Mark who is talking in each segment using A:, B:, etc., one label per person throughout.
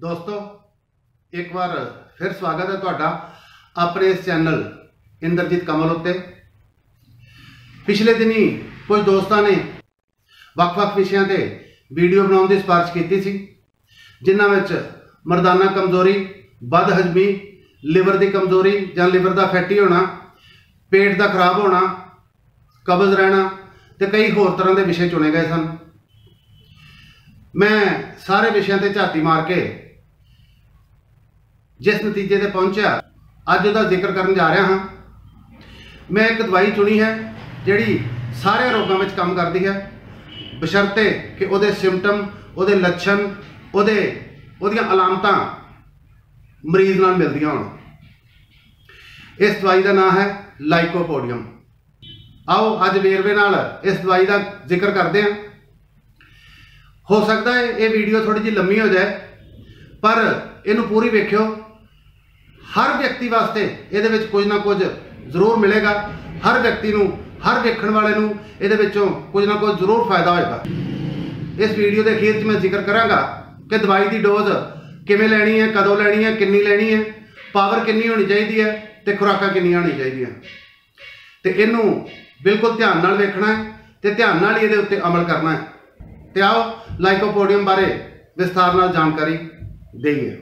A: दोस्तों एक बार फिर स्वागत है तुहाडा अपने इस चैनल इंद्रजीत कमल उत्ते। पिछले दिनी कुछ दोस्तों ने ਵੱਖ-ਵੱਖ विषयों से वीडियो बनाने की सिफारिश की सी, जिन्हां विच मर्दाना कमजोरी, बद हजमी, लिवर की कमजोरी या लिवर का फैटी होना, पेट का खराब होना, कब्ज रहना तो कई होर तरह के विषय चुने गए सन। मैं सारे विषयों से झाती मार के जिस नतीजे से पहुंचा अज उसका जिक्र करने जा रहा हाँ। मैं एक दवाई चुनी है जिहड़ी सारे रोगों में काम करती है, बशर्ते कि उहदे सिम्पटम, उहदे लक्षण, उहदियां अलामतां मरीज नाल मिलदियां होण। इस दवाई का नाम है लाइकोपोडियम। आओ अज वेरवे नाल इस दवाई का जिक्र करते हैं। हो सकता है ये वीडियो थोड़ी जी लंबी हो जाए, पर इनू पूरी वेखियो। हर व्यक्ति वास्ते ये कुछ ना कुछ जरूर मिलेगा। हर व्यक्ति नू, हर वेखण वाले नू ये कुछ ना कुछ जरूर फायदा होगा। इस वीडियो के अखीर मैं जिक्र करांगा कि दवाई की डोज किवें लैनी है, कदों लैनी है, कितनी लैनी है, पावर कितनी होनी चाहिए है तो खुराकां कितनियां होनी चाहिए। तो इनू बिल्कुल ध्यान नाल वेखना है तो ध्यान नाल ही इहदे उत्ते अमल करना है। तो आओ लाइकोपोडियम बारे विस्तार नाल जानकारी देइए।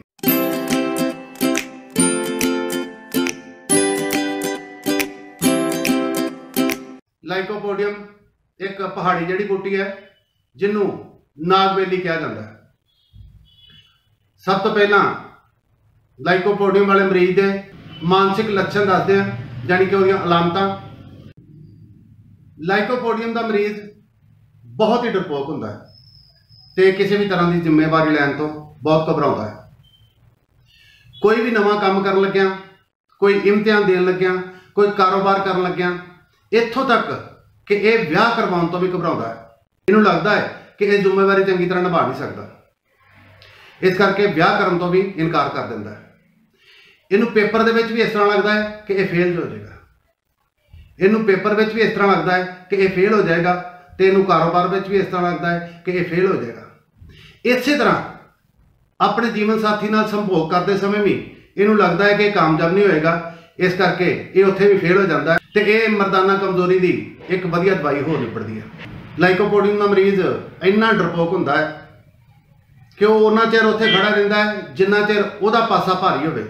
A: लाइकोपोडियम एक पहाड़ी जड़ी बूटी है जिन्हों नागबेली कहा जाता है। सब तो पहला लाइकोपोडियम वाले मरीज के मानसिक लक्षण दसते हैं, यानी कि उहदियां अलामतां। लाइकोपोडियम का मरीज बहुत ही डरपोक होंदा है ते किसी भी तरह की जिम्मेवारी लैन तो बहुत घबराउंदा है। कोई भी नवां काम करन लग्या, कोई इम्तिहान देन लग्या, कोई कारोबार करन लग्या, इत्थों तक कि यह विआह करवाउण तो भी घबराउंदा है। इन्हूं लगदा है कि यह जिम्मेवारी चंगी तरह निभा नहीं सकता, इस करके विआह करन तो भी इनकार कर दिंदा है। इन्हूं पेपर दे विच भी इस तरह लगता है कि यह फेल हो जाएगा। इन्हूं पेपर विच भी इस तरह लगता है कि यह फेल हो जाएगा, तो इन्हूं कारोबार विच भी इस तरह लगता है कि यह फेल हो जाएगा। इस तरह अपने जीवन साथी नाल संभोग करते समय भी इन्हूं लगता है कि कामयाब नहीं होएगा, इस करके ये उत्थे भी फेल हो जाता है। तो यह मर्दाना कमजोरी की एक वधिया दवाई हो निपटती है। लाइकोपोडियम का मरीज इन्ना डरपोक होंदा है कि वह उन्ना चिर उत्थे खड़ा रहिंदा है जिन्ना चिर उहदा पासा भारी होवे।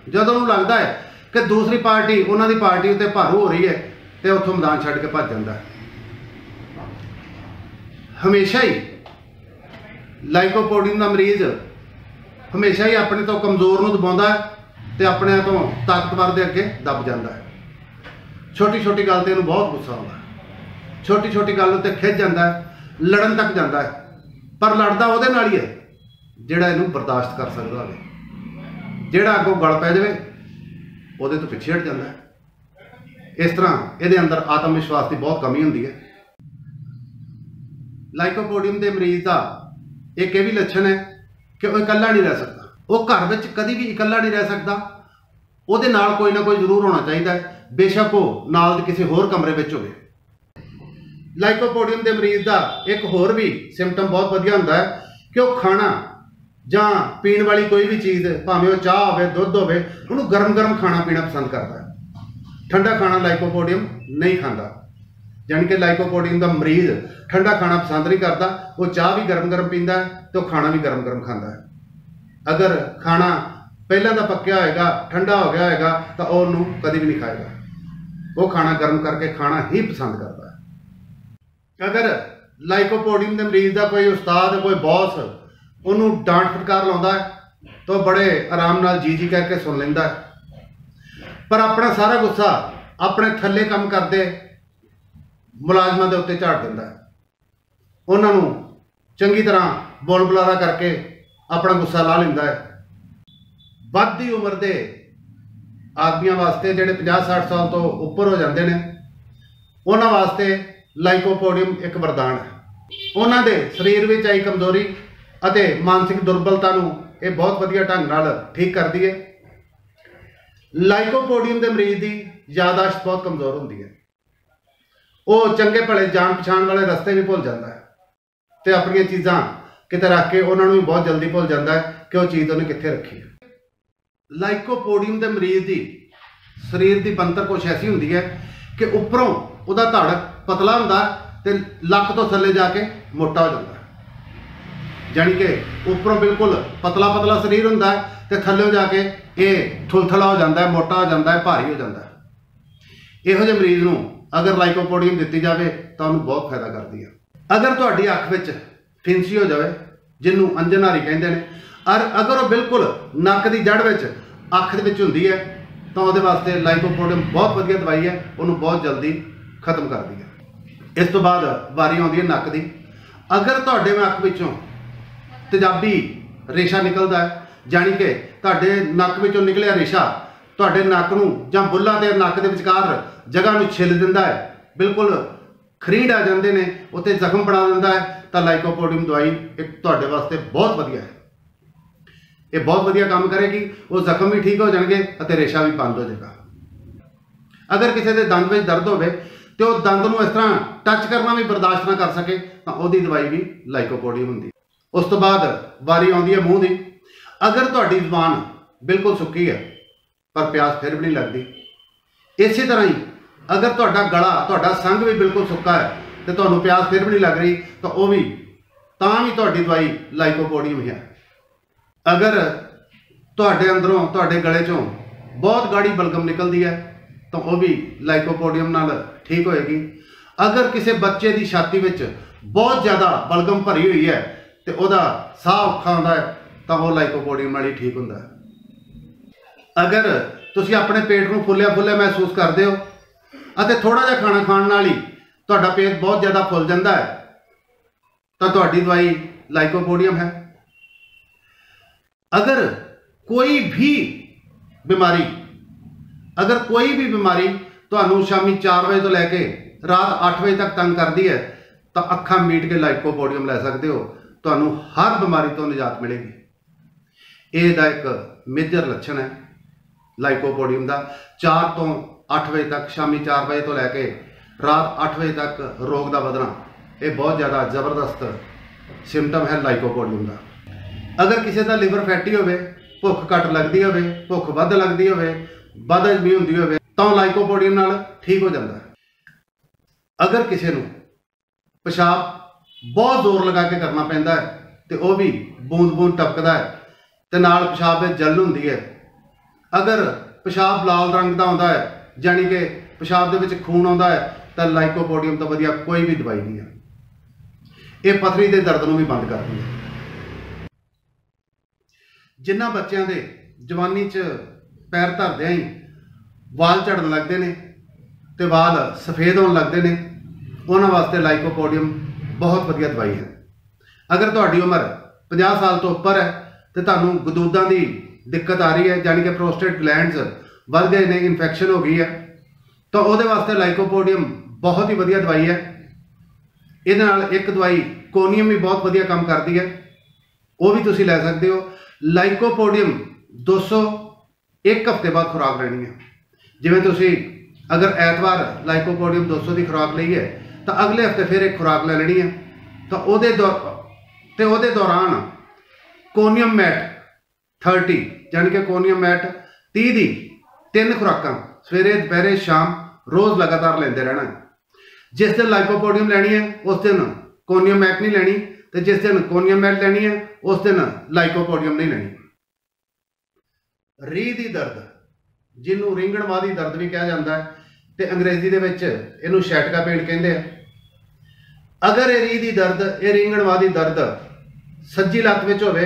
A: जदों उहनूं लगदा है कि दूसरी पार्टी उन्हां दी पार्टी उत्ते भारू हो रही है तो उत्थों मैदान छड्ड के भज जांदा है। हमेशा ही लाइकोपोडियम का मरीज हमेशा ही अपने तो कमज़ोर नूं दबाउंदा है तो अपने तो ताकतवर के अगे दब जाता है। छोटी छोटी गल ते इहनूं बहुत गुस्सा आउंदा है, छोटी छोटी गल उत्ते खिज जाता है, लड़न तक जाता है। पर लड़दा उहदे नाल ही है जिहड़ा इहनूं बर्दाश्त कर सकदा होवे। जिहड़ा अगों गल पै जावे उहदे तो पिछे हट जाता है। इस तरह इहदे अंदर आत्म विश्वास की बहुत कमी हुंदी है। लाइकोपोडियम के मरीज का एक यह भी लक्षण है कि वह इकल्ला नहीं रह सकता। वो घर में कभी भी इकल्ला नहीं रह सकता, उहदे नाल कोई ना कोई जरूर होना चाहिए है, बेशक वो नाल किसी होर कमरे में होवे। लाइकोपोडियम के मरीज का एक होर भी सिम्पटम बहुत वधिया होंदा है कि वह खाना जां पीण वाली कोई भी चीज़, भावें वह चाह होवे, दुध होवे, उहनूं गरम गरम खाना पीना पसंद करता है। ठंडा खाना लाइकोपोडियम नहीं खाता, यानी कि लाइकोपोडियम का मरीज ठंडा खाना पसंद नहीं करता। वो चाह भी गरम गरम पींदा है तो खाना भी गरम गरम खाता है। अगर खाना पहला का पक्या होएगा, ठंडा हो गया होएगा तो उन्होंने कभी भी नहीं खाएगा। वो खाना गर्म करके खाना ही पसंद करता है। अगर लाइकोपोडियम के मरीज का कोई उस्ताद, कोई बॉस उन्होंने डांट फटकार लाता है तो बड़े आराम नाल जी जी करके सुन लेंदा है। पर अपना सारा गुस्सा अपने थल्ले काम करते मुलाजमां दे उत्ते झाड़ दिंदा है। उन्होंने चंगी तरह बोल बुलारा करके अपना गुस्सा ला लेंदा है। वधदी उम्र के आदमियों वास्ते जिहड़े 50-60 साल तो उपर हो जाते हैं, उन्हां वास्ते लाइकोपोडियम एक वरदान है। उन्हां दे शरीर में आई कमजोरी अते मानसिक दुर्बलता नूं यह बहुत वधिया ढंग नाल ठीक करती है। लाइकोपोडियम के मरीज की यादाश्त बहुत कमजोर होंदी है। वो चंगे भले जान पछाण वाले रस्ते भी भुल जाता है तो अपन चीज़ां किते रख के उन्होंने भी बहुत जल्दी भुल जाता है कि वह चीज़ उन्हें कित्थे रखी है। लाइकोपोडियम के मरीज की शरीर की बनतर कुछ ऐसी होंगी है कि उपरों उसका धड़ पतला होंदा ते लक तो थले जाके मोटा हो जाता है, जानी कि उपरों बिल्कुल पतला पतला शरीर होंदा है ते थल्ले जाके ये ठुलथला हो जाता है, मोटा हो जाता है, भारी हो जाता है। इहो जिहे मरीज नूं अगर लाइकोपोडियम दी जाए तो उन्हें बहुत फायदा करती है। अगर तुहाडी अख विच फिंसी हो जाए जिन्हों अंजनहारी कहते हैं, और अगर वो बिल्कुल नक की जड़ में अख के होंगी है तो वो वास्ते लाइकोपोडियम बहुत वधिया दवाई है, उन्होंने बहुत जल्दी खत्म कर दी है। इस तो बाद वारी आती है नक की। अगर तुहाडे नक विचों तेजाबी रेशा निकलता है, जानी कि तुहाडे नक विचों निकलिया रेशा तुहाडे नक नूं जां बुल्लां ते नक दे विचकार जगह नूं छिल दिंदा है, बिल्कुल खरीड़ आ जाते हैं, उत्ते जख्म बना दिंदा है, तो लाइकोपोडियम दवाई एक तुहाडे वास्ते बहुत वधिया है। ये बहुत वधिया काम करेगी, वो जख्म भी ठीक हो जाएंगे और रेशा भी बंद हो जाएगा। अगर किसी के दंद में दर्द हो तो दंद को इस तरह टच करना भी बर्दाश्त ना कर सके तो वो दवाई भी लाइकोपोडियम होंगी। उस तो बाद वारी आती है मूँह की। अगर तुहाडी ज़ुबान बिल्कुल सुक्की है पर प्यास फिर भी नहीं लगती, इसी तरह ही अगर तुहाडा गला तुहाडा संघ भी बिल्कुल सुक्का है तो तुहानूं प्यास फिर भी नहीं लग रही तो वह भी तुहाडी दवाई लाइकोपोडियम है। अगर तुहाडे अंदरों तुहाडे गले चों बहुत गाढ़ी बलगम निकलती है तो वह भी लाइकोपोडियम नाल ठीक होएगी। अगर किसी बच्चे की छाती में बहुत ज़्यादा बलगम भरी हुई है तो वह साह औखा आउंदा है तो वह लाइकोपोडियम नाल ही ठीक होंदा है। अगर तुसीं अपने पेट को फुलिया फुलिया महसूस करते हो और थोड़ा जिहा खाना खाण नाल ही तुहाडा पेट बहुत ज़्यादा फुल जाता है तो तुहाडी दवाई लाइकोपोडियम है। अगर कोई भी बीमारी तुहानूं शामी 4 बजे तो लैके रात 8 बजे तक तंग करती है तो अखां मीट के लाइकोपोडियम लै सकते हो, तुहानूं हर बीमारी तो निजात मिलेगी। इसदा एक मेजर लक्षण है लाइकोपोडियम का। 4 तो 8 बजे तक, शामी 4 बजे तो लैके रात 8 बजे तक रोग का वधना, ये बहुत ज़्यादा जबरदस्त सिम्पटम है लाइकोपोडियम का। अगर किसी का लिवर फैटी हो, भुख घट लगती हो, भुख वध लगती हो, बद हजमी होंदी हो तो लाइकोपोडियम नाल ठीक हो जाता है। अगर किसी को पेशाब बहुत जोर लगा के करना पैंदा है तो वह भी बूंद बूंद टपकदा है तो नाल पेशाब में जल होंदी है। अगर पेशाब लाल रंग का आता है जानी कि पेशाब के खून आता है तो लाइकोपोडियम तो वधिया कोई भी दवाई नहीं है। ये पथरी के दर्द को भी बंद करती है। जिन्होंने बच्चों के जवानी पैर धरदे ही वाल झड़न लगते हैं तो वाल सफ़ेद होने लगते हैं, उन्होंने वास्ते लाइकोपोडियम बहुत वधिया दवाई है। अगर तुहाडी उम्र 50 साल तो उपर है तो तुहानूं गदूदां की दिक्कत आ रही है, जानी कि प्रोस्टेट ग्लैंड्स बढ़ गए ने, इन्फेक्शन हो गई है, तो वो वास्ते लाइकोपोडियम बहुत ही वधिया दवाई है। इहदे नाल एक दवाई कोनियम भी बहुत वधिया काम करती है, वो भी तुसीं लै सकते हो। लाइकोपोडियम 200 एक हफ्ते बाद खुराक लेनी है। जिवें तुसीं अगर ऐतवार लाइकोपोडियम 200 की खुराक ली है तो अगले हफ्ते फिर एक खुराक ले लेनी है, तो उहदे दौरान कोनियम मैट 30 यानी कि कोनियम मैट 30 की 3 खुराकां सवेरे दोपहरे शाम रोज़ लगातार लेंदे रहना है। जिस दिन लाइकोपोडियम लैनी है उस दिन कोनियम मैट नहीं लैनी, तो जिस दिन कोनियम मैट लैनी है उस दिन लाइकोपोडियम नहीं लैनी। रीढ़ की दर्द जिन्हों रींगणवादी दर्द भी कहा जाता है तो अंग्रेजी के शैटका पेन कहते हैं। अगर ये रीढ़ की दर्द, ये रींगणवादी दर्द सज्जी लत्त में होवे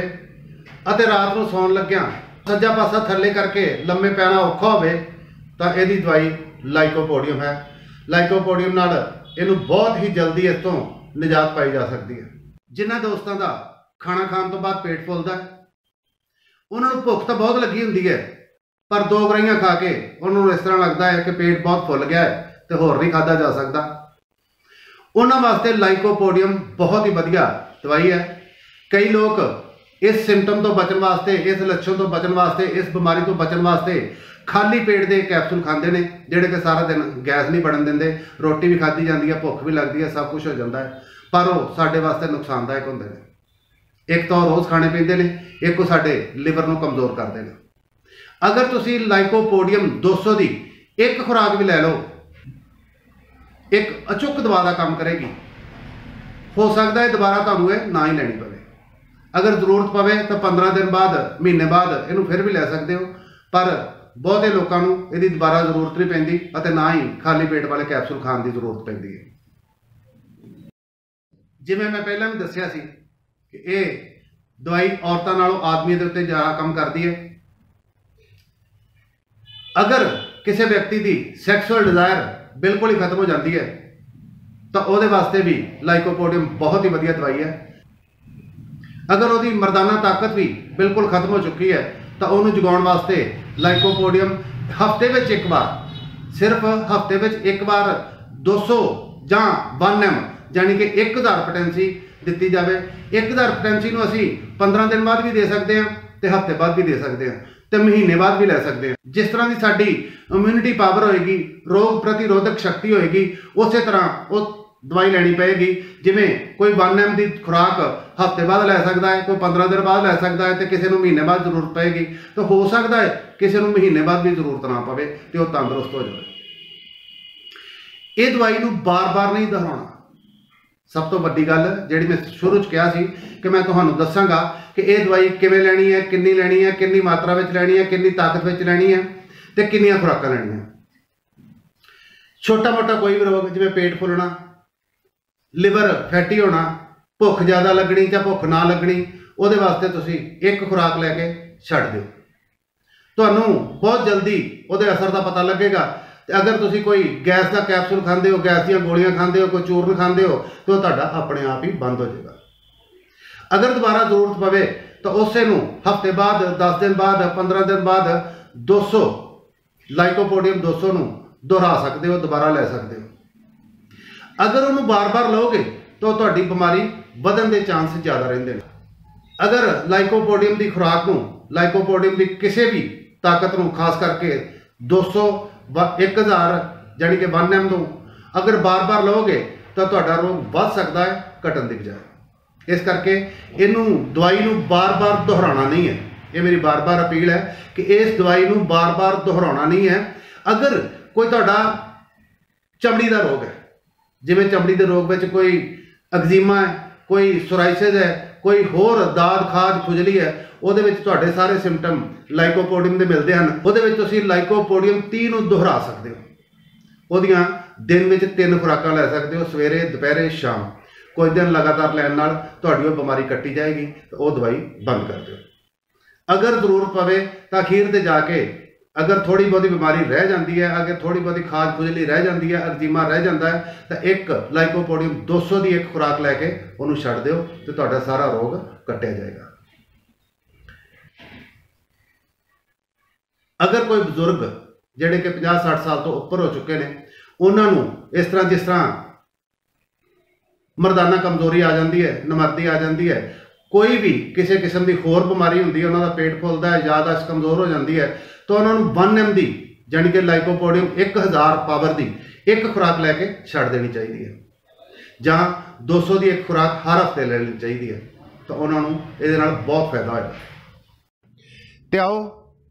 A: अते रात को सौन लग्या सज्जा पासा थल्ले करके लम्मे पैना औखा होवे तो यदी दवाई लाइकोपोडियम है। लाइकोपोडियम नाल इनू बहुत ही जल्दी इस तो निजात पाई जा सकती है। जिन्होंने दोस्तों का खाना खाने तो बाद पेट फुलता है, उन्होंने भुख तो बहुत लगी होंगी है पर 2 गराइयां खा के उन्होंने इस तरह लगता है कि पेट बहुत फुल गया है तो होर नहीं खादा जा सकता। उन्होंने वास्ते लाइकोपोडियम बहुत ही वधिया दवाई है। कई लोग इस सिम्पटम तो बचन वास्ते, इस लक्षण तो बचन वास्ते, इस बीमारी तो बचन वास्ते खाली पेट के कैप्सूल खाते हैं जोड़े कि सारा दिन गैस नहीं बढ़न देंगे, रोटी भी खाधी जाती है, भुख भी लगती है, सब कुछ हो जाता है, पर वो साढ़े वास्ते नुकसानदायक होंगे। एक तो रोज़ खाने पैंदे ने, एक साडे लिवर नूं कमज़ोर करते हैं। अगर तुसी लाइकोपोडियम 200 की एक खुराक भी लै लो, एक अचुक दवा का काम करेगी। हो सकता है दोबारा तुहानूं ये ना ही लैनी पवे। अगर जरूरत पवे तो 15 दिन बाद, महीने बाद इनू फिर भी लै सकते हो, पर बहुते लोगों को इसकी दोबारा जरूरत नहीं पैंदी और ना ही खाली पेट वाले कैप्सूल खाने की जरूरत पैंदी है। जिवें मैं पहला भी दस्सिया सी कि ये दवाई औरतों नालों आदमी के उत्ते ज़्यादा काम करती है। अगर किसी व्यक्ति की सैक्सुअल डिज़ायर बिल्कुल ही खत्म हो जाती है तो वो वास्ते भी लाइकोपोडियम बहुत ही वधिया दवाई है। अगर वो मर्दाना ताकत भी बिल्कुल खत्म हो चुकी है तो उन्होंने जगाउण वास्ते लाइकोपोडियम हफ्ते में एक बार, सिर्फ हफ्ते में एक बार 200 या 1 ml यानी कि 1000 पोटेंसी दी जाए। 1000 पोटेंसी को असी 15 दिन बाद भी दे सकते हैं तो हफ्ते बाद भी दे सकते हैं तो महीने बाद भी लै सकते हैं। जिस तरह की साडी इम्यूनिटी पावर होएगी, रोग प्रतिरोधक शक्ति होएगी, उस तरह वो दवाई लैनी पेगी। जिमें कोई 1 ml की खुराक हफ्ते बाद लै सकता है, कोई 15 दिन बाद लै सकता है, तो किसी को महीने बाद जरूरत पेगी, तो हो सकता है किसी को महीने बाद भी जरूरत ना पवे तो वह तंदुरुस्त हो जाए। ये दवाई को बार बार नहीं दोहराना। सब तो वड्डी गल जिहड़ी मैं शुरू च कहा सी कि मैं तुहानूं दस्सांगा कि यह दवाई किवें लैनी है, किन्नी लैनी है, किन्नी मात्रा में लैनी है, किन्नी ताकत में लैनी है, तो किन्नियां खुराकां लैणियां। छोटा मोटा कोई भी रोग जिवें पेट फुलना, लिवर फैटी होना, भुख ज़्यादा लगनी या भुख ना लगनी, वो वास्ते तुसी एक खुराक लैके छड्ड दिओ। तुहानूं बहुत जल्दी वो असर का पता लगेगा। अगर तुसी कोई गैस का कैप्सूल खाते हो, गैस दी गोलियां खाते हो, कोई चूर्ण खाते हो, तो तुहाडा अपने आप ही बंद हो जाएगा। अगर दोबारा जरूरत पवे तो उस हफ्ते बाद, 10 दिन बाद, 15 दिन बाद 200 लाइकोपोडियम 200 दोहरा सकते हो, दोबारा लै सकते हो। अगर उन्होंने बार बार लोगे तो तुहाडी बीमारी बढ़न के चांस ज़्यादा रहिंदे ने। अगर लाइकोपोडियम की खुराक को, लाइकोपोडियम की किसी भी ताकत को, खास करके 200 1000 यानी कि 1 ml तो अगर बार बार लोगे तो तुहाडा रोग बढ़ सकता है, घटन की बजाय। इस करके इनू दवाई को बार बार दोहराना नहीं है। ये मेरी बार बार अपील है कि इस दवाई को बार बार दोहराना नहीं है। अगर कोई तुहाडा चमड़ी का रोग है, जिवें चमड़ी के रोग में कोई एक्जीमा है, कोई सोराइसिस है, कोई होर दाद खाज खुजली है, ਉਹਦੇ ਵਿੱਚ ਤੁਹਾਡੇ ਸਾਰੇ ਸਿੰਪਟਮ ਲਾਈਕੋਪੋਡੀਅਮ ਦੇ ਮਿਲਦੇ ਹਨ। ਉਹਦੇ ਵਿੱਚ ਤੁਸੀਂ ਲਾਈਕੋਪੋਡੀਅਮ 30 ਨੂੰ ਦੁਹਰਾ ਸਕਦੇ ਹੋ। ਉਹਦੀਆਂ ਦਿਨ ਵਿੱਚ 3 ਖੁਰਾਕਾਂ ਲੈ ਸਕਦੇ ਹੋ, ਸਵੇਰੇ, ਦੁਪਹਿਰੇ, ਸ਼ਾਮ। ਕੁਝ ਦਿਨ ਲਗਾਤਾਰ ਲੈਣ ਨਾਲ ਤੁਹਾਡੀ ਉਹ ਬਿਮਾਰੀ ਕੱਟੀ ਜਾਏਗੀ ਤੇ ਉਹ ਦਵਾਈ ਬੰਦ ਕਰ ਦਿਓ। ਅਗਰ ਜ਼ਰੂਰਤ ਪਵੇ ਤਾਂ ਅਖੀਰ ਤੇ ਜਾ ਕੇ अगर थोड़ी बहुती बीमारी रह जाती है, अगर थोड़ी बहुती खाज खुजली रह जाती है, एक्जीमा रह जाता है, तो एक लाइकोपोडियम 200 की एक खुराक लैके उन्होंने छड्ड दिओ तो तुहाडा सारा रोग कट्टिया जाएगा। अगर कोई बजुर्ग जिहड़े कि 50-60 साल तो उपर हो चुके हैं, उन्होंने इस तरह, जिस तरह मर्दाना कमजोरी आ जाती है, नमर्दी आ जाती है, कोई भी किसी किस्म की होर बीमारी होंदी है, उन्होंने पेट फुलता है, याददाश्त कमजोर हो जाती है, तो उन्होंने 1 ml की यानी कि लाइकोपोडियम 1000 पावर की एक खुराक लैके छड्ड देनी चाहिए है, जहाँ 200 की एक खुराक हर हफ्ते लेनी चाहिए है, तो उन्होंने ये बहुत फायदा होगा। तो आओ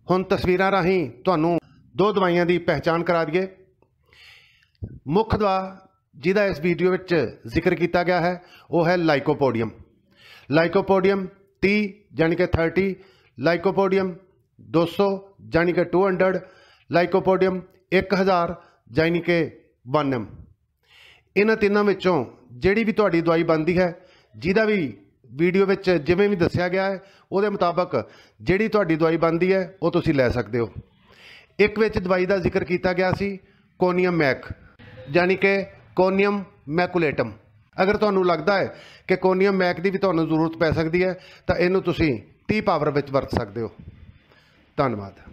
A: हुण तस्वीरां राहीं तुहानूं 2 दवाइयां की पहचान करा दिए। मुख्य दवा जिहदा इस वीडियो में जिक्र किया गया है वह है लाइकोपोडियम। लाइकोपोडियम 30 यानी कि 30, लाइकोपोडियम 200 यानी कि 200, लाइकोपोडियम 1000 यानी कि 1 ml। इन्हां तीनों विचों जिहड़ी भी तुहाडी दवाई बनती है, जिहदा भी वीडियो में जिवें भी दस्सिया गया है उहदे मुताबक जिहड़ी तुहाडी दवाई बनती है वो तुसीं लै सकते हो। एक विच दवाई का जिक्र किया गया सी कोनियम मैक यानी कि कोनियम मैकुलेटम। अगर तुहानूं लगता है कि कोनियम मैक की भी तुहानूं जरूरत पै सकती है तो इनू तुसीं 30 पावर विच वरत सकते हो। धन्यवाद।